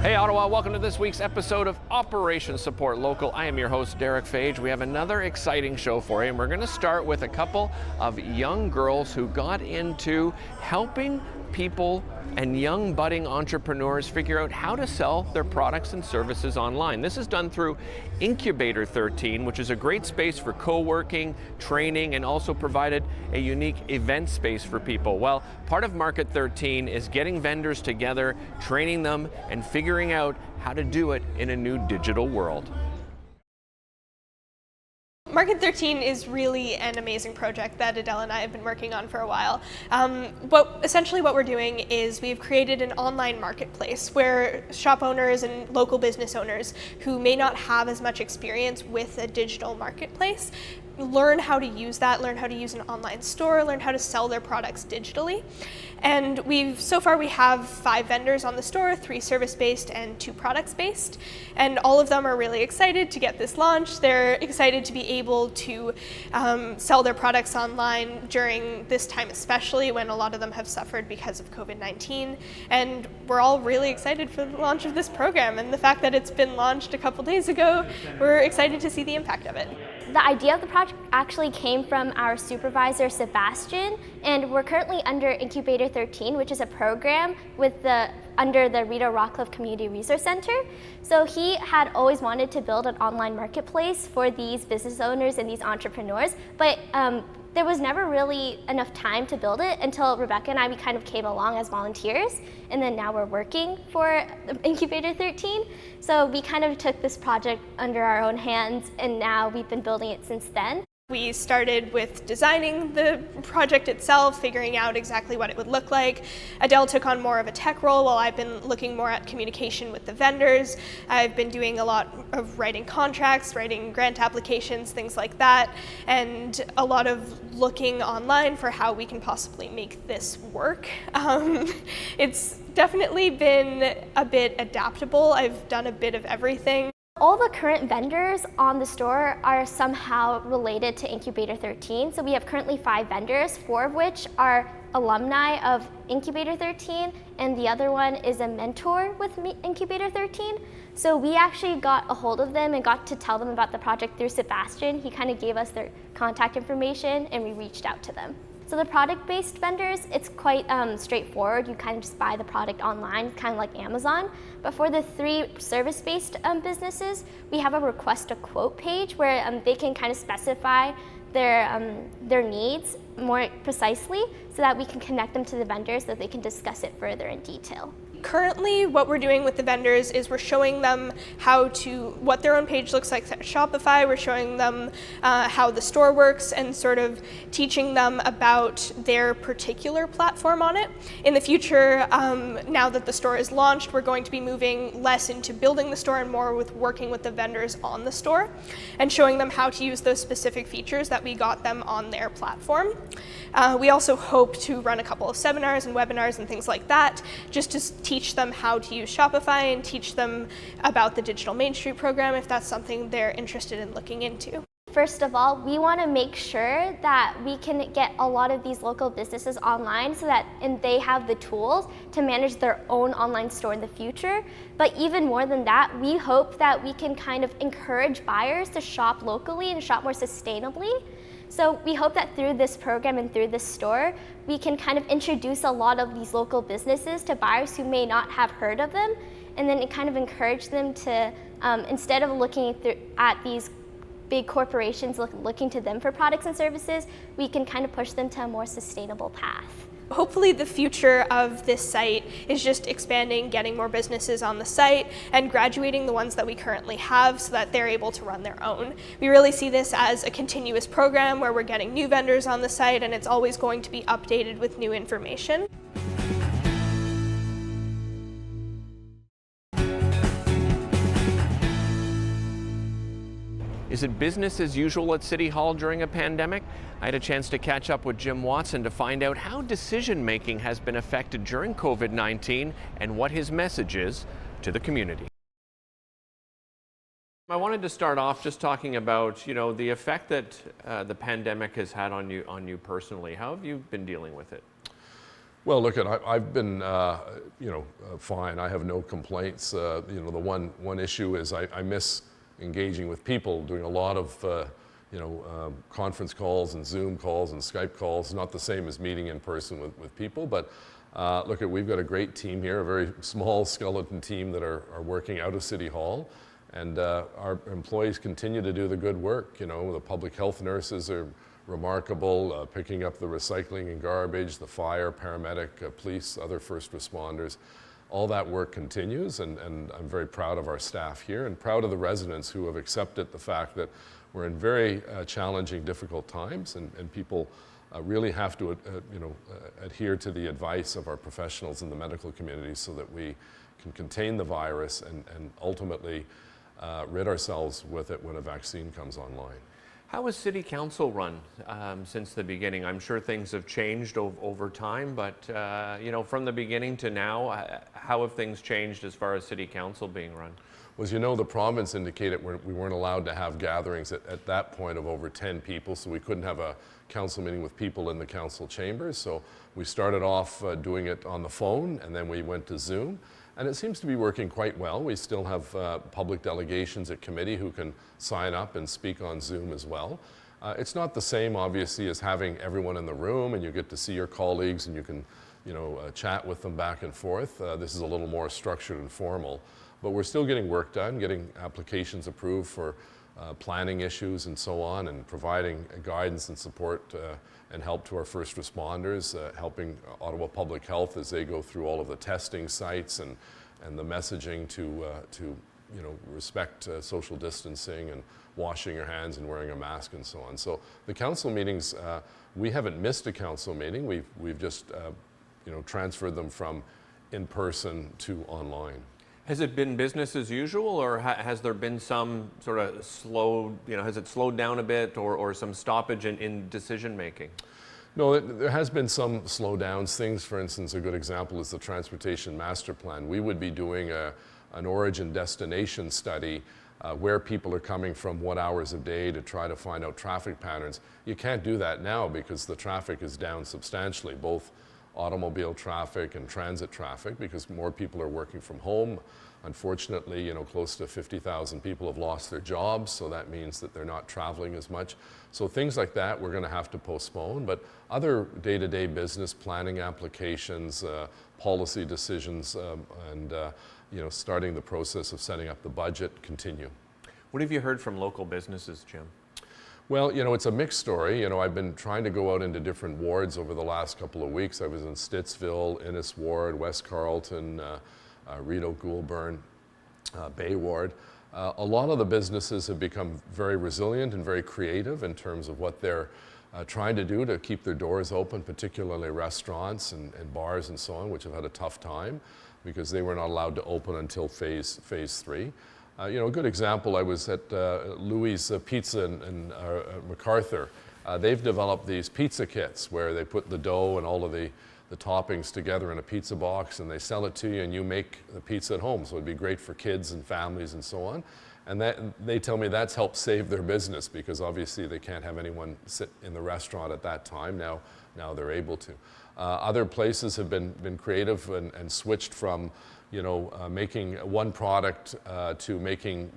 Hey Ottawa, welcome to this week's episode of Operation Support Local. I am your host, Derek Fage. We have another exciting show for you, and we're going to start with a couple of young girls who got into helping people and young budding entrepreneurs figure out how to sell their products and services online. This is done through Incubator 13, which is a great space for co-working, training, and also provided a unique event space for people. Well, part of Market 13 is getting vendors together, training them, and figuring out how to do it in a new digital world. Market 13 is really an amazing project that Adele and I have been working on for a while. Essentially what we're doing is we've created an online marketplace where shop owners and local business owners who may not have as much experience with a digital marketplace learn how to use that, learn how to use an online store, learn how to sell their products digitally. And so far we have 5 vendors on the store, 3 service-based and 2 products-based. And all of them are really excited to get this launched. They're excited to be able to sell their products online during this time, especially when a lot of them have suffered because of COVID-19. And we're all really excited for the launch of this program. And the fact that it's been launched a couple days ago, we're excited to see the impact of it. The idea of the project actually came from our supervisor, Sebastian, and we're currently under Incubator 13, which is a program under the Rita Rockcliffe Community Resource Center. So he had always wanted to build an online marketplace for these business owners and these entrepreneurs, but there was never really enough time to build it until Rebecca and we kind of came along as volunteers, and then now we're working for Incubator 13. So we kind of took this project under our own hands, and now we've been building it since then. We started with designing the project itself, figuring out exactly what it would look like. Adele took on more of a tech role while I've been looking more at communication with the vendors. I've been doing a lot of writing contracts, writing grant applications, things like that, and a lot of looking online for how we can possibly make this work. It's definitely been a bit adaptable. I've done a bit of everything. All the current vendors on the store are somehow related to Incubator 13. So we have currently 5 vendors, 4 of which are alumni of Incubator 13, and the other one is a mentor with Incubator 13. So we actually got a hold of them and got to tell them about the project through Sebastian. He kind of gave us their contact information, and we reached out to them. So the product-based vendors, it's quite straightforward. You kind of just buy the product online, kind of like Amazon. But for the 3 service-based businesses, we have a request a quote page where they can kind of specify their needs more precisely so that we can connect them to the vendors so that they can discuss it further in detail. Currently, what we're doing with the vendors is we're showing them what their own page looks like at Shopify. We're showing them how the store works and sort of teaching them about their particular platform on it. In the future, now that the store is launched, we're going to be moving less into building the store and more with working with the vendors on the store and showing them how to use those specific features that we got them on their platform. We also hope to run a couple of seminars and webinars and things like that, just to teach them how to use Shopify and teach them about the Digital Main Street program if that's something they're interested in looking into. First of all, we want to make sure that we can get a lot of these local businesses online so that they have the tools to manage their own online store in the future. But even more than that, we hope that we can kind of encourage buyers to shop locally and shop more sustainably. So we hope that through this program and through this store, we can kind of introduce a lot of these local businesses to buyers who may not have heard of them, and then kind of encourage them to, instead of looking at these big corporations looking to them for products and services, we can kind of push them to a more sustainable path. Hopefully the future of this site is just expanding, getting more businesses on the site, and graduating the ones that we currently have so that they're able to run their own. We really see this as a continuous program where we're getting new vendors on the site, and it's always going to be updated with new information. Is it business as usual at City Hall during a pandemic? I had a chance to catch up with Jim Watson to find out how decision-making has been affected during COVID-19 and what his message is to the community. I wanted to start off just talking about, the effect that the pandemic has had on you personally. How have you been dealing with it? Well, look, I've been, fine. I have no complaints. The one issue is I miss engaging with people, doing a lot of, conference calls and Zoom calls and Skype calls. Not the same as meeting in person with people, but look, we've got a great team here, a very small skeleton team that are working out of City Hall. And our employees continue to do the good work. The public health nurses are remarkable, picking up the recycling and garbage, the fire, paramedic, police, other first responders. All that work continues, and I'm very proud of our staff here and proud of the residents who have accepted the fact that we're in very challenging, difficult times, and people really have to adhere to the advice of our professionals in the medical community so that we can contain the virus and ultimately rid ourselves with it when a vaccine comes online. How has City Council run since the beginning? I'm sure things have changed over time, but from the beginning to now, how have things changed as far as City Council being run? Well, as you know, the province indicated we weren't allowed to have gatherings at that point of over 10 people, so we couldn't have a council meeting with people in the council chambers. So we started off doing it on the phone, and then we went to Zoom. And it seems to be working quite well. We still have public delegations at committee who can sign up and speak on Zoom as well. It's not the same, obviously, as having everyone in the room and you get to see your colleagues and you can, chat with them back and forth. This is a little more structured and formal. But we're still getting work done, getting applications approved for planning issues and so on, and providing guidance and support and help to our first responders, helping Ottawa Public Health as they go through all of the testing sites and the messaging to respect social distancing and washing your hands and wearing a mask and so on. So the council meetings, we haven't missed a council meeting. We've just transferred them from in person to online. Has it been business as usual, or has there been some sort of has it slowed down a bit, or some stoppage in decision making? No, there has been some slowdowns. Things, for instance, a good example is the Transportation Master Plan. We would be doing an origin destination study where people are coming from, what hours of day, to try to find out traffic patterns. You can't do that now because the traffic is down substantially, both automobile traffic and transit traffic, because more people are working from home. Unfortunately, close to 50,000 people have lost their jobs, so that means that they're not traveling as much. So things like that we're going to have to postpone, but other day-to-day business planning applications, policy decisions, and starting the process of setting up the budget continue. What have you heard from local businesses, Jim? Well, it's a mixed story. I've been trying to go out into different wards over the last couple of weeks. I was in Stittsville, Innis Ward, West Carleton, Rideau Goulburn, Bay Ward. A lot of the businesses have become very resilient and very creative in terms of what they're trying to do to keep their doors open, particularly restaurants and bars and so on, which have had a tough time because they were not allowed to open until phase 3. A good example, I was at Louis Pizza in MacArthur. They've developed these pizza kits where they put the dough and all of the toppings together in a pizza box, and they sell it to you, and you make the pizza at home. So it'd be great for kids and families and so on. And they tell me that's helped save their business because obviously they can't have anyone sit in the restaurant at that time. Now they're able to. Other places have been creative and switched from making one product to making,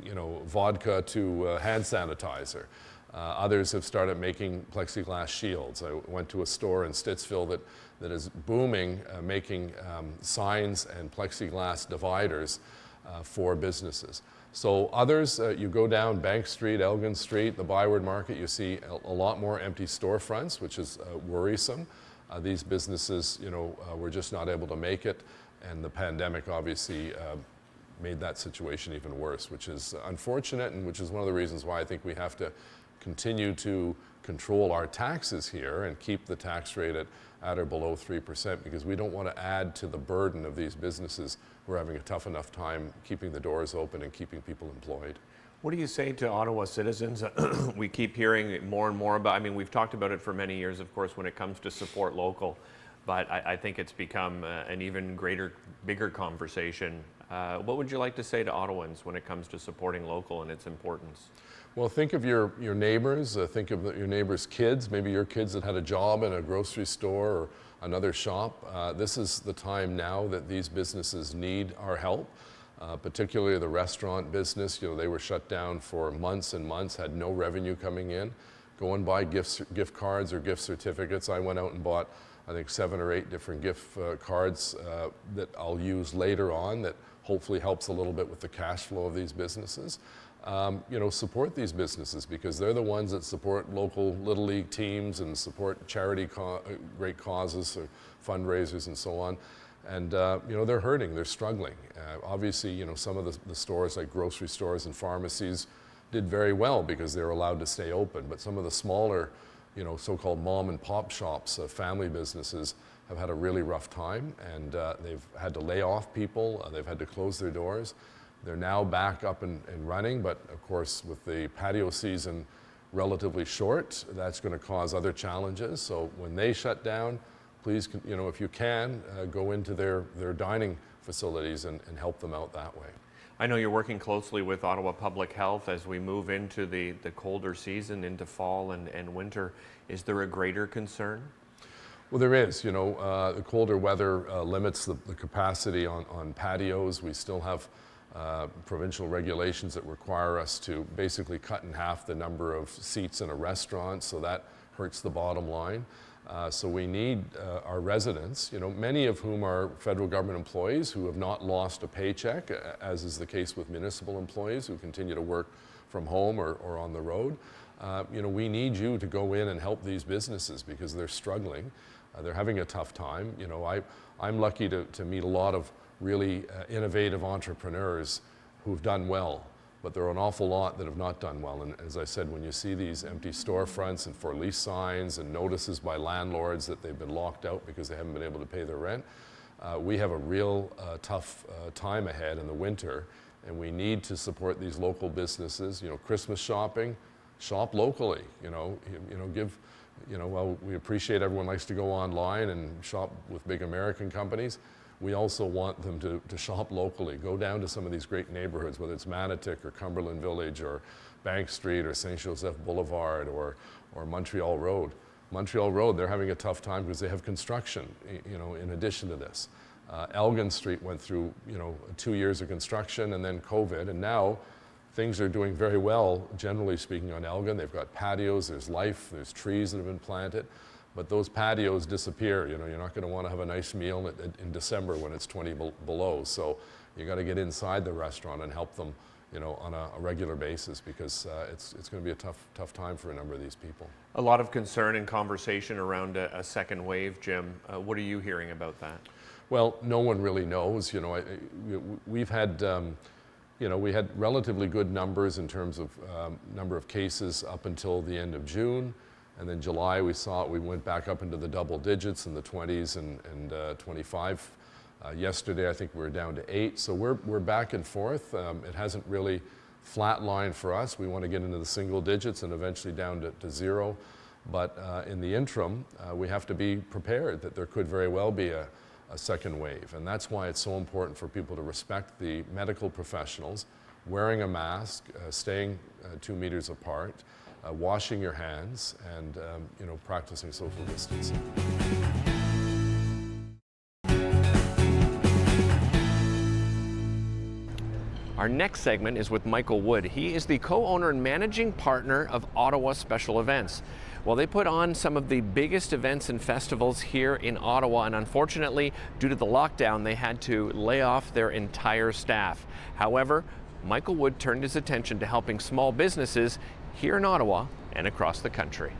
vodka to hand sanitizer. Others have started making plexiglass shields. I went to a store in Stittsville that is booming, making signs and plexiglass dividers for businesses. So others, you go down Bank Street, Elgin Street, the Byward Market, you see a lot more empty storefronts, which is worrisome. These businesses, were just not able to make it. And the pandemic obviously made that situation even worse, which is unfortunate, and which is one of the reasons why I think we have to continue to control our taxes here and keep the tax rate at or below 3%, because we don't want to add to the burden of these businesses who are having a tough enough time keeping the doors open and keeping people employed. What do you say to Ottawa citizens? We keep hearing more and more about, we've talked about it for many years, of course, when it comes to support local. but I think it's become an even bigger conversation. What would you like to say to Ottawans when it comes to supporting local and its importance? Well, think of your neighbors, think of your neighbors' kids, maybe your kids that had a job in a grocery store or another shop. This is the time now that these businesses need our help, particularly the restaurant business. You know, they were shut down for months and months, had no revenue coming in. Go and buy gift cards or gift certificates. I went out and bought, I think, 7 or 8 different gift cards that I'll use later on that hopefully helps a little bit with the cash flow of these businesses. You know, support these businesses because they're the ones that support local Little League teams and support charity great causes or fundraisers and so on. And, you know, they're hurting, they're struggling. Obviously, you know, some of the stores like grocery stores and pharmacies did very well because they were allowed to stay open. But some of the smaller, you know, so-called mom and pop shops, family businesses have had a really rough time, and they've had to lay off people, they've had to close their doors. They're now back up and running, but of course with the patio season relatively short, that's going to cause other challenges. So when they shut down, please, you know, if you can, go into their dining facilities and help them out that way. I know you're working closely with Ottawa Public Health as we move into the colder season, into fall and winter. Is there a greater concern? Well, there is. You know, the colder weather limits the capacity on patios. We still have provincial regulations that require us to basically cut in half the number of seats in a restaurant, so that hurts the bottom line. So we need our residents, you know, many of whom are federal government employees who have not lost a paycheck, as is the case with municipal employees who continue to work from home or on the road. You know, we need you to go in and help these businesses because they're struggling. They're having a tough time. You know, I'm lucky to meet a lot of really innovative entrepreneurs who've done well, but there are an awful lot that have not done well. And as I said, when you see these empty storefronts and for lease signs and notices by landlords that they've been locked out because they haven't been able to pay their rent, we have a real tough time ahead in the winter, and we need to support these local businesses. You know, Christmas shopping, shop locally. You know, give. You know, while we appreciate everyone likes to go online and shop with big American companies, we also want them to shop locally. Go down to some of these great neighborhoods, whether it's Manotick or Cumberland Village or Bank Street or St. Joseph Boulevard or Montreal Road. Montreal Road, they're having a tough time because they have construction, you know, in addition to this. Elgin Street went through, you know, 2 years of construction and then COVID, and now things are doing very well, generally speaking, on Elgin. They've got patios, there's life, there's trees that have been planted. But those patios disappear. You know, you're not going to want to have a nice meal in December when it's 20 below. So you got to get inside the restaurant and help them, you know, on a regular basis because it's going to be a tough time for a number of these people. A lot of concern and conversation around a second wave, Jim. What are you hearing about that? Well, no one really knows. You know, we've had. You know, we had relatively good numbers in terms of number of cases up until the end of June. And then July, we went back up into the double digits in the 20s and 25. Yesterday, I think we were down to 8. So we're back and forth. It hasn't really flatlined for us. We want to get into the single digits and eventually down to 0. But in the interim, we have to be prepared that there could very well be a second wave. And that's why it's so important for people to respect the medical professionals, wearing a mask, staying 2 meters apart, washing your hands, and you know, practicing social distancing. Our next segment is with Michael Wood. He is the co-owner and managing partner of Ottawa Special Events. Well, they put on some of the biggest events and festivals here in Ottawa, and unfortunately, due to the lockdown, they had to lay off their entire staff. However, Michael Wood turned his attention to helping small businesses here in Ottawa and across the country.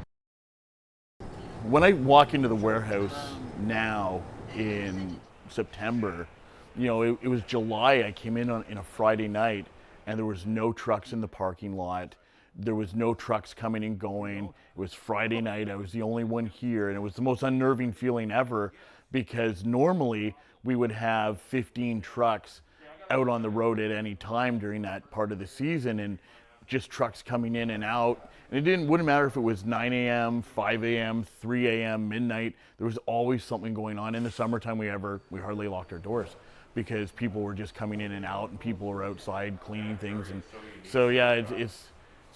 When I walk into the warehouse now in September, you know, it was July. I came in on a Friday night and there was no trucks in the parking lot. There was no trucks coming and going. It was Friday night. I was the only one here, and it was the most unnerving feeling ever because normally we would have 15 trucks out on the road at any time during that part of the season, and just trucks coming in and out. And it wouldn't matter if it was 9 a.m., 5 a.m., 3 a.m., midnight. There was always something going on. In the summertime, we hardly locked our doors because people were just coming in and out, and people were outside cleaning things. And so, yeah, it's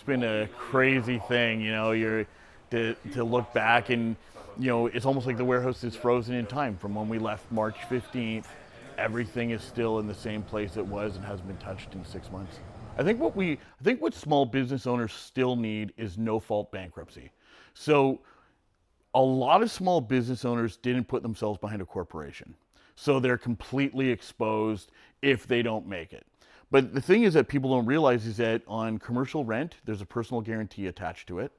been a crazy thing, you know. To look back, and you know, it's almost like the warehouse is frozen in time from when we left March 15th. Everything is still in the same place it was and hasn't been touched in 6 months. I think what small business owners still need is no-fault bankruptcy. So a lot of small business owners didn't put themselves behind a corporation. So they're completely exposed if they don't make it. But the thing is that people don't realize is that on commercial rent, there's a personal guarantee attached to it.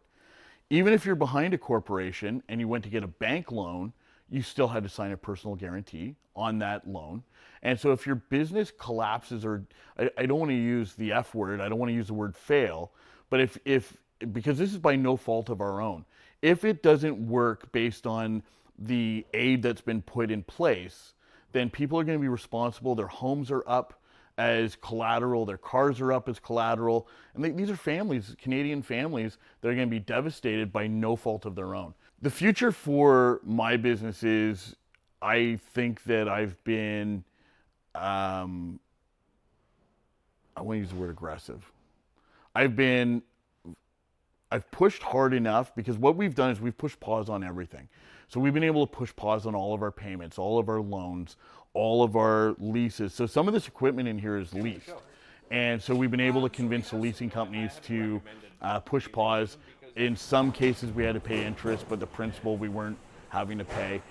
Even if you're behind a corporation and you went to get a bank loan, you still had to sign a personal guarantee on that loan. And so if your business collapses, or I don't want to use the F word, I don't want to use the word fail, but if because this is by no fault of our own, if it doesn't work based on the aid that's been put in place, then people are going to be responsible. Their homes are up as collateral, their cars are up as collateral, and these are families, Canadian families, that are going to be devastated by no fault of their own. The future for my business is, I think that I've been, I want to use the word aggressive. I've pushed hard enough, because what we've done is we've pushed pause on everything. So we've been able to push pause on all of our payments, all of our loans, all of our leases. So some of this equipment in here is leased. And so we've been able to convince the leasing companies to push pause. In some cases we had to pay interest, but the principal we weren't having to pay.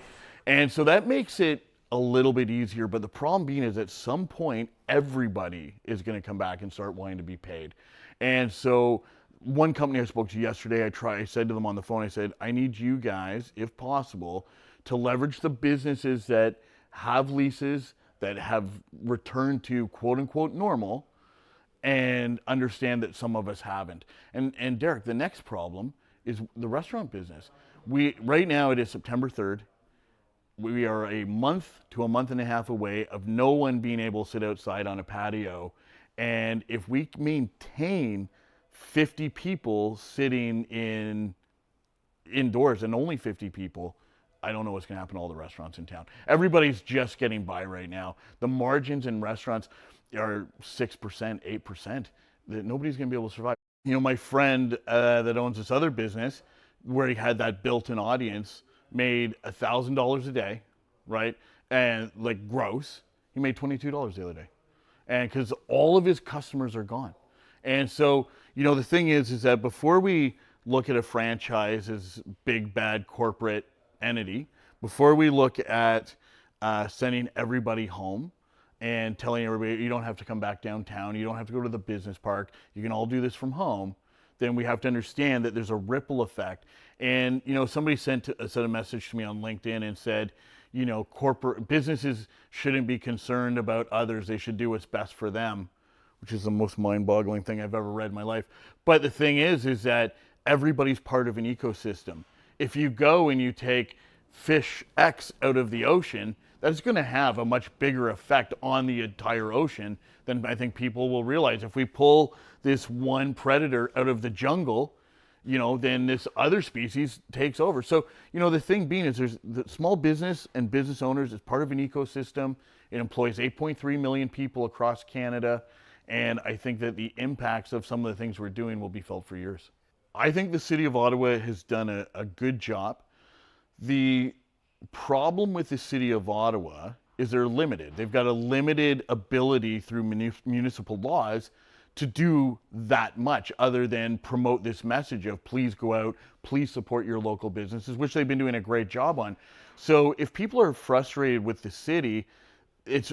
And so that makes it a little bit easier. But the problem being is at some point, everybody is going to come back and start wanting to be paid. And so one company I spoke to yesterday, I said to them on the phone, I said, I need you guys, if possible, to leverage the businesses that have leases, that have returned to quote unquote normal, and understand that some of us haven't. And Derek, the next problem is the restaurant business. Right now it is September 3rd. We are a month to a month and a half away of no one being able to sit outside on a patio. And if we maintain 50 people sitting indoors, and only 50 people, I don't know what's going to happen to all the restaurants in town. Everybody's just getting by right now. The margins in restaurants are 6%, 8%. Nobody's going to be able to survive. You know, my friend that owns this other business, where he had that built-in audience, made $1,000 a day, right? And like gross, he made $22 the other day. And because all of his customers are gone. And so, you know, the thing is that before we look at a franchise as big, bad corporate entity, before we look at sending everybody home and telling everybody, you don't have to come back downtown, you don't have to go to the business park, you can all do this from home, then we have to understand that there's a ripple effect. And, you know, somebody sent a message to me on LinkedIn and said, you know, corporate businesses shouldn't be concerned about others, they should do what's best for them, which is the most mind-boggling thing I've ever read in my life. But the thing is that everybody's part of an ecosystem. If you go and you take fish X out of the ocean, that's going to have a much bigger effect on the entire ocean than I think people will realize. If we pull this one predator out of the jungle, you know, then this other species takes over. So, you know, the thing being is there's the small business and business owners is part of an ecosystem. It employs 8.3 million people across Canada. And I think that the impacts of some of the things we're doing will be felt for years. I think the City of Ottawa has done a good job. The problem with the City of Ottawa is they're limited. They've got a limited ability through municipal laws to do that much other than promote this message of please go out, please support your local businesses, which they've been doing a great job on. So if people are frustrated with the city, it's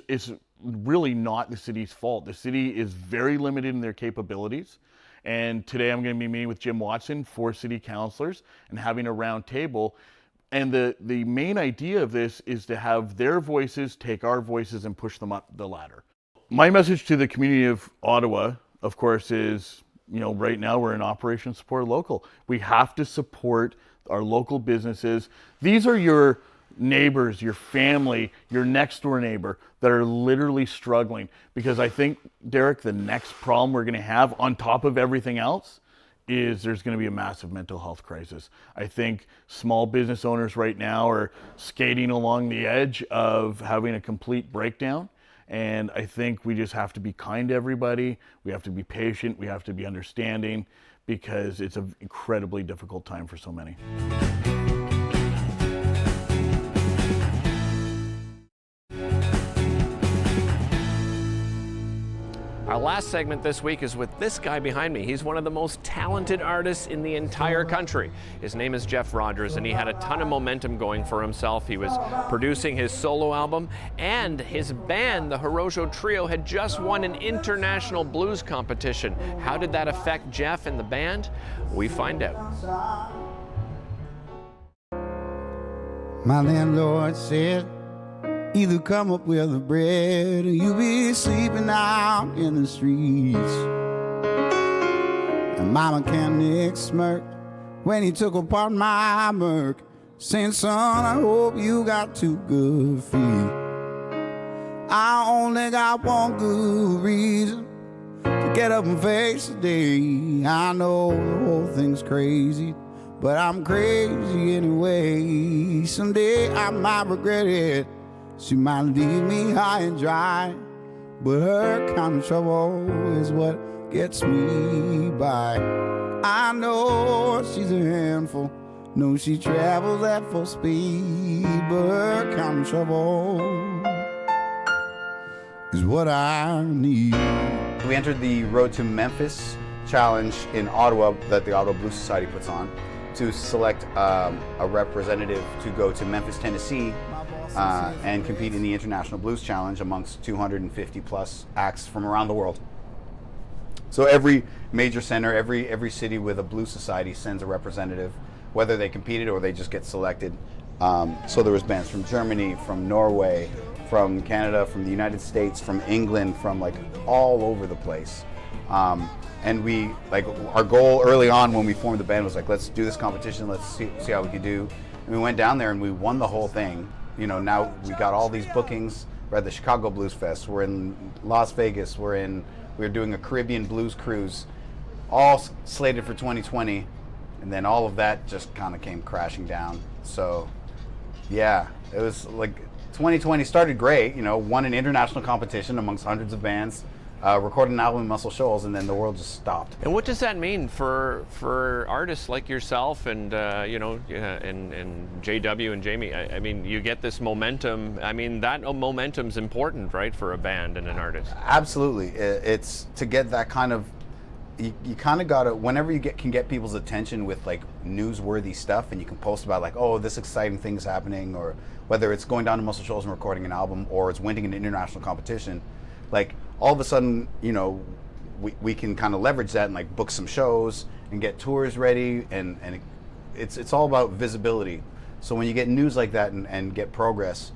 really not the city's fault. The city is very limited in their capabilities. And today I'm going to be meeting with Jim Watson, 4 city councillors, and having a round table. And the main idea of this is to have their voices take our voices and push them up the ladder. My message to the community of Ottawa, of course, is, you know, right now we're in Operation Support Local. We have to support our local businesses. These are your neighbors, your family, your next door neighbor that are literally struggling. Because I think, Derek, the next problem we're going to have on top of everything else is there's going to be a massive mental health crisis. I think small business owners right now are skating along the edge of having a complete breakdown. And I think we just have to be kind to everybody. We have to be patient. We have to be understanding, because it's an incredibly difficult time for so many. Our last segment this week is with this guy behind me. He's one of the most talented artists in the entire country. His name is Jeff Rogers, and he had a ton of momentum going for himself. He was producing his solo album, and his band, the Hirojo Trio, had just won an international blues competition. How did that affect Jeff and the band? We find out. My landlord said, either come up with the bread or you be sleeping out in the streets. And my mechanic smirked when he took apart my Merc, saying, son, I hope you got 2 good feet. I only got one good reason to get up and face the day. I know the whole thing's crazy, but I'm crazy anyway. Someday I might regret it. She might leave me high and dry, but her kind of trouble is what gets me by. I know she's a handful, know she travels at full speed, but her kind of trouble is what I need. We entered the Road to Memphis challenge in Ottawa that the Ottawa Blues Society puts on to select a representative to go to Memphis, Tennessee, and compete in the International Blues Challenge amongst 250 plus acts from around the world. So every major center, every city with a blues society sends a representative, whether they competed or they just get selected. So there was bands from Germany, from Norway, from Canada, from the United States, from England, from like all over the place. And we, like, our goal early on when we formed the band was like, let's do this competition, let's see how we could do. And we went down there and we won the whole thing. You know, now we got all these bookings. We're at the Chicago Blues Fest. We're in Las Vegas. We're doing a Caribbean blues cruise, all slated for 2020, and then all of that just kind of came crashing down. So, yeah, it was like 2020 started great. You know, won an international competition amongst hundreds of bands. Recorded an album in Muscle Shoals, and then the world just stopped. And what does that mean for artists like yourself and and JW and Jamie? I mean, you get this momentum. I mean, that momentum's important, right, for a band and an artist? Absolutely. It's to get that kind of, you kind of gotta, whenever you can get people's attention with like newsworthy stuff, and you can post about like, oh, this exciting thing's happening, or whether it's going down to Muscle Shoals and recording an album, or it's winning an international competition, like all of a sudden, you know, we can kind of leverage that and like book some shows and get tours ready, and it's all about visibility. So when you get news like that and get progress,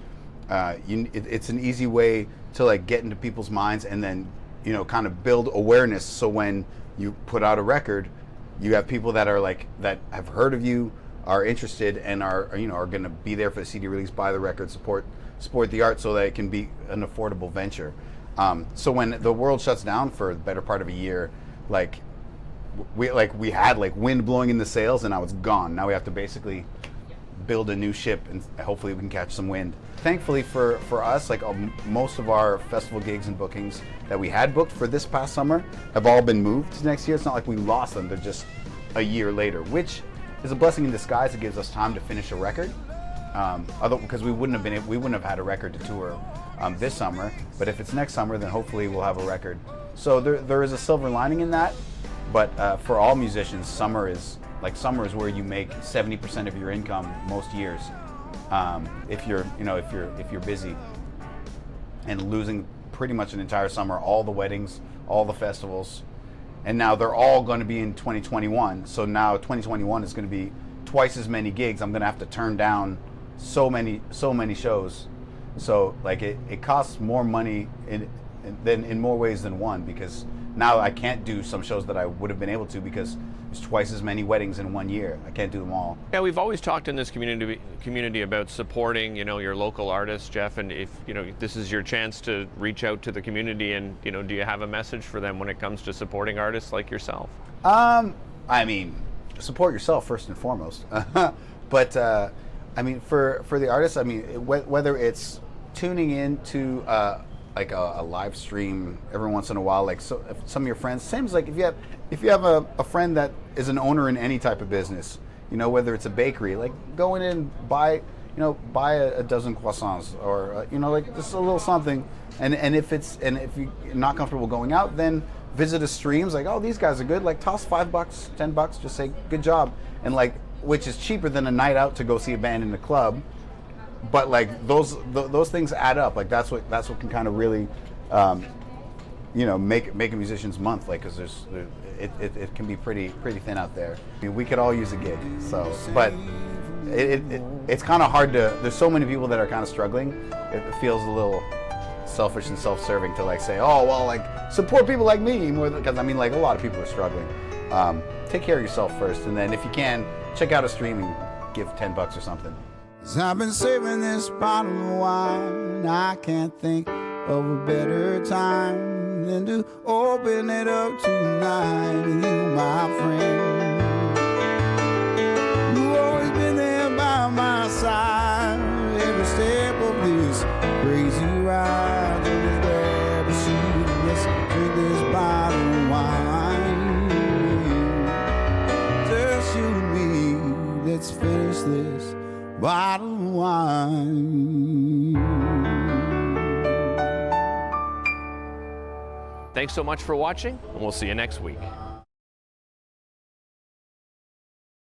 it's an easy way to like get into people's minds, and then, you know, kind of build awareness. So when you put out a record, you have people that are like, that have heard of you, are interested, and are going to be there for the CD release, buy the record, support the art, so that it can be an affordable venture. So when the world shuts down for the better part of a year, we had like wind blowing in the sails, and now it's gone. Now we have to basically build a new ship, and hopefully we can catch some wind. Thankfully for us, like most of our festival gigs and bookings that we had booked for this past summer have all been moved to next year. It's not like we lost them; they're just a year later, which is a blessing in disguise. It gives us time to finish a record. Because we wouldn't have had a record to tour this summer. But if it's next summer, then hopefully we'll have a record. So there is a silver lining in that. But for all musicians, summer is where you make 70% of your income most years. If you're busy, and losing pretty much an entire summer, all the weddings, all the festivals, and now they're all going to be in 2021. So now 2021 is going to be twice as many gigs. I'm going to have to turn down so many shows. So like it costs more money in more ways than one, because now I can't do some shows that I would have been able to because there's twice as many weddings in 1 year. I can't do them all. Yeah, we've always talked in this community about supporting, your local artists, Jeff, and if, this is your chance to reach out to the community and, do you have a message for them when it comes to supporting artists like yourself? I mean, support yourself first and foremost. But, I mean, for the artists, I mean, whether it's tuning in to like a live stream every once in a while, like so if some of your friends, same as like if you have a friend that is an owner in any type of business, whether it's a bakery, like go in and buy a dozen croissants or like just a little something, and if you're not comfortable going out, then visit a streams, like, oh, these guys are good, like toss $5, $10, just say good job, and like, which is cheaper than a night out to go see a band in the club. But like those things add up. Like that's what can kind of really, make a musician's month. Like, because it can be pretty thin out there. I mean, we could all use a gig. So, but it's kind of hard to. There's so many people that are kind of struggling. It feels a little selfish and self-serving to like say, oh well, like support people like me more, because I mean, like a lot of people are struggling. Take care of yourself first, and then if you can, check out a stream and give $10 or something. 'Cause I've been saving this bottle of wine. I can't think of a better time than to open it up tonight with you, my friend. You've always been there by my side, every step of this crazy ride. So let's grab a seat and let's drink this bottle of wine. Just you and me, let's finish this bottle of wine. Thanks so much for watching, and we'll see you next week.